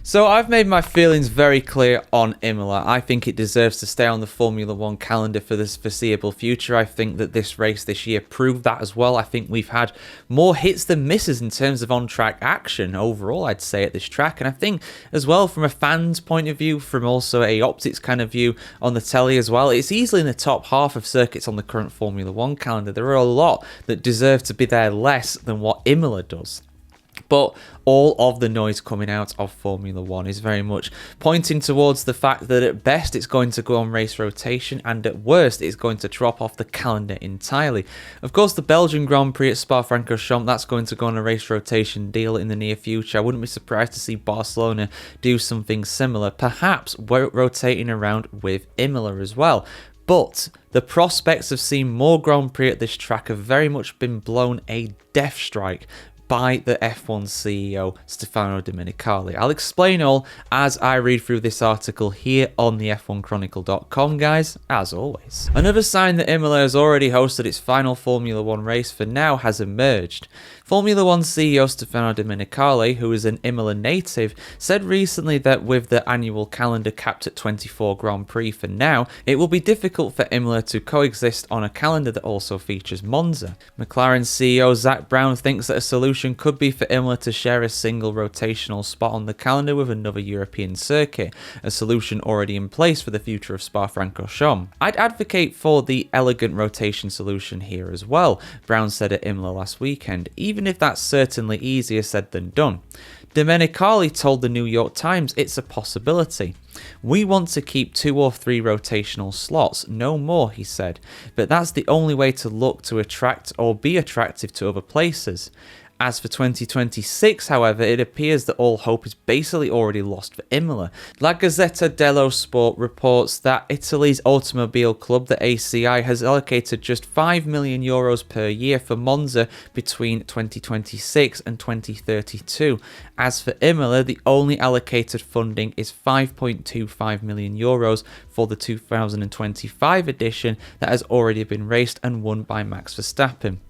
So I've made my feelings very clear on Imola. I think it deserves to stay on the Formula One calendar for this foreseeable future. I think that this race this year proved that as well. I think we've had more hits than misses in terms of on-track action overall, I'd say, at this track. And I think as well, from a fan's point of view, from also a optics kind of view on the telly as well, it's easily in the top half of circuits on the current Formula One calendar. There are a lot that deserve to be there less than what Imola does. But all of the noise coming out of Formula One is very much pointing towards the fact that at best it's going to go on race rotation and at worst it's going to drop off the calendar entirely. Of course, the Belgian Grand Prix at Spa-Francorchamps, that's going to go on a race rotation deal in the near future. I wouldn't be surprised to see Barcelona do something similar, perhaps rotating around with Imola as well. But the prospects of seeing more Grand Prix at this track have very much been blown a death strike by the F1 CEO, Stefano Domenicali. I'll explain all as I read through this article here on the F1Chronicle.com, guys, as always. Another sign that Imola has already hosted its final Formula One race for now has emerged. Formula One CEO Stefano Domenicali, who is an Imola native, said recently that with the annual calendar capped at 24 Grand Prix for now, it will be difficult for Imola to coexist on a calendar that also features Monza. McLaren CEO Zak Brown thinks that a solution could be for Imola to share a single rotational spot on the calendar with another European circuit, a solution already in place for the future of Spa-Francorchamps. I'd advocate for the elegant rotation solution here as well, Brown said at Imola last weekend, even if that's certainly easier said than done. Domenicali told the New York Times it's a possibility. We want to keep 2 or 3 rotational slots, no more, he said, but that's the only way to look to attract or be attractive to other places. As for 2026, however, it appears that all hope is basically already lost for Imola. La Gazzetta dello Sport reports that Italy's automobile club, the ACI, has allocated just €5 million per year for Monza between 2026 and 2032. As for Imola, the only allocated funding is €5.25 million for the 2025 edition that has already been raced and won by Max Verstappen.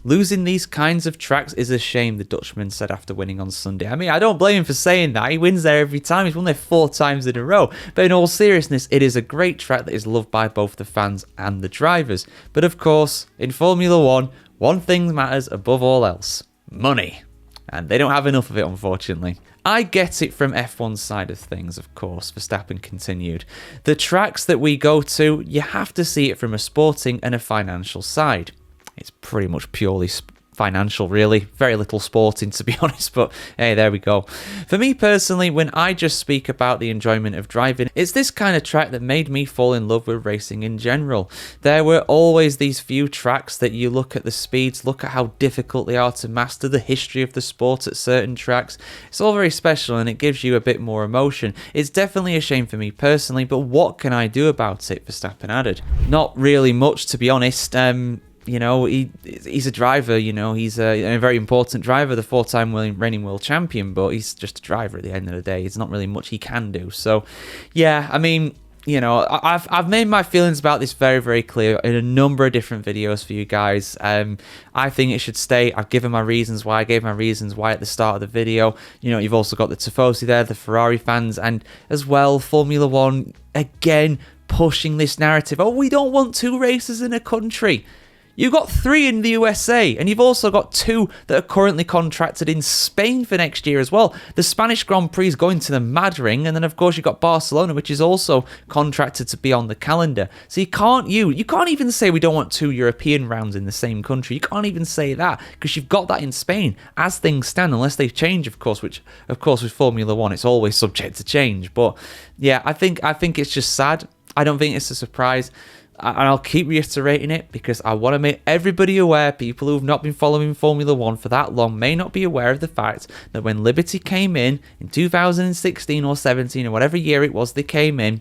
Losing these kinds of tracks is a shame, the Dutchman said after winning on Sunday. I mean, I don't blame him for saying that. He wins there every time. He's won there 4 times in a row. But in all seriousness, it is a great track that is loved by both the fans and the drivers. But of course, in Formula One, one thing matters above all else: money. And they don't have enough of it, unfortunately. I get it from F1's side of things, of course, Verstappen continued. The tracks that we go to, you have to see it from a sporting and a financial side. It's pretty much purely financial, really. Very little sporting, to be honest, but hey, there we go. For me personally, when I just speak about the enjoyment of driving, it's this kind of track that made me fall in love with racing in general. There were always these few tracks that you look at the speeds, look at how difficult they are to master, the history of the sport at certain tracks. It's all very special and it gives you a bit more emotion. It's definitely a shame for me personally, but what can I do about it? Verstappen added. Not really much, to be honest. You know, he's a driver, you know, he's a very important driver, the 4-time reigning world champion, but he's just a driver at the end of the day. There's not really much he can do. So, yeah, I mean, you know, I've made my feelings about this very, very clear in a number of different videos for you guys. I think it should stay. I've given my reasons why. I gave my reasons why at the start of the video. You know, you've also got the Tifosi there, the Ferrari fans, and as well, Formula One, again, pushing this narrative. Oh, we don't want 2 races in a country. You've got 3 in the USA, and you've also got 2 that are currently contracted in Spain for next year as well. The Spanish Grand Prix is going to the Madrid, and then of course you've got Barcelona, which is also contracted to be on the calendar. So you can't even say we don't want 2 European rounds in the same country. You can't even say that, because you've got that in Spain as things stand, unless they change, of course, which of course with Formula One it's always subject to change. But yeah, I think it's just sad. I don't think it's a surprise. And I'll keep reiterating it because I want to make everybody aware. People who've not been following Formula One for that long may not be aware of the fact that when Liberty came in 2016 or 17 or whatever year it was they came in,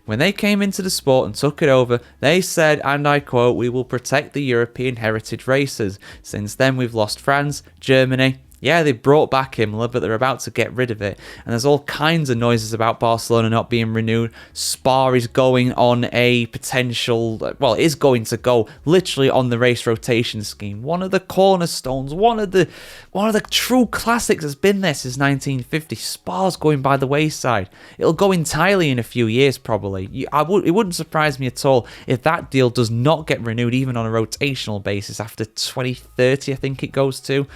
when they came into the sport and took it over, they said, and I quote, "We will protect the European heritage races." Since then, we've lost France, Germany, Yeah, they brought back Imola, but they're about to get rid of it. And there's all kinds of noises about Barcelona not being renewed. Spa is going on a potential, well, it is going to go literally on the race rotation scheme. One of the cornerstones, one of the true classics has been there since 1950. Spa's going by the wayside. It'll go entirely in a few years, probably. It wouldn't surprise me at all if that deal does not get renewed, even on a rotational basis, after 2030, I think it goes to.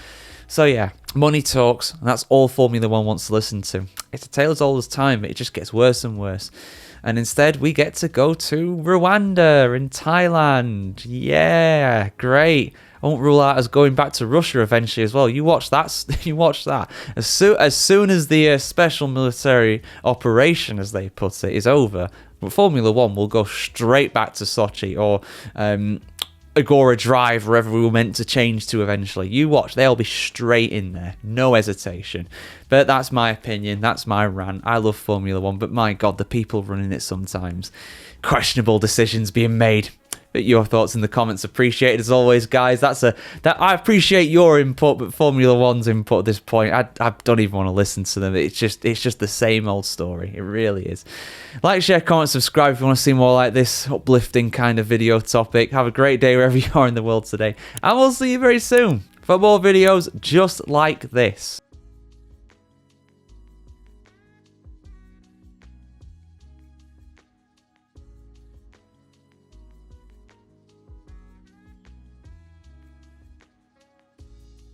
So yeah, money talks, and that's all Formula One wants to listen to. It's a tale as old as time, but it just gets worse and worse. And instead, we get to go to Rwanda in Thailand. Yeah, great. I won't rule out us going back to Russia eventually as well. You watch that. You watch that. As soon as the special military operation, as they put it, is over, Formula One will go straight back to Sochi or Agora Drive, wherever we were meant to change to eventually. You watch, they'll be straight in there. No hesitation. But that's my opinion. That's my rant. I love Formula One, but my God, the people running it sometimes. Questionable decisions being made. But your thoughts in the comments appreciated as always, guys. I appreciate your input, but Formula One's input at this point, I don't even want to listen to them. It's just the same old story. It really is. Like, share, comment, subscribe if you want to see more like this uplifting kind of video topic. Have a great day wherever you are in the world today, and we'll see you very soon for more videos just like this.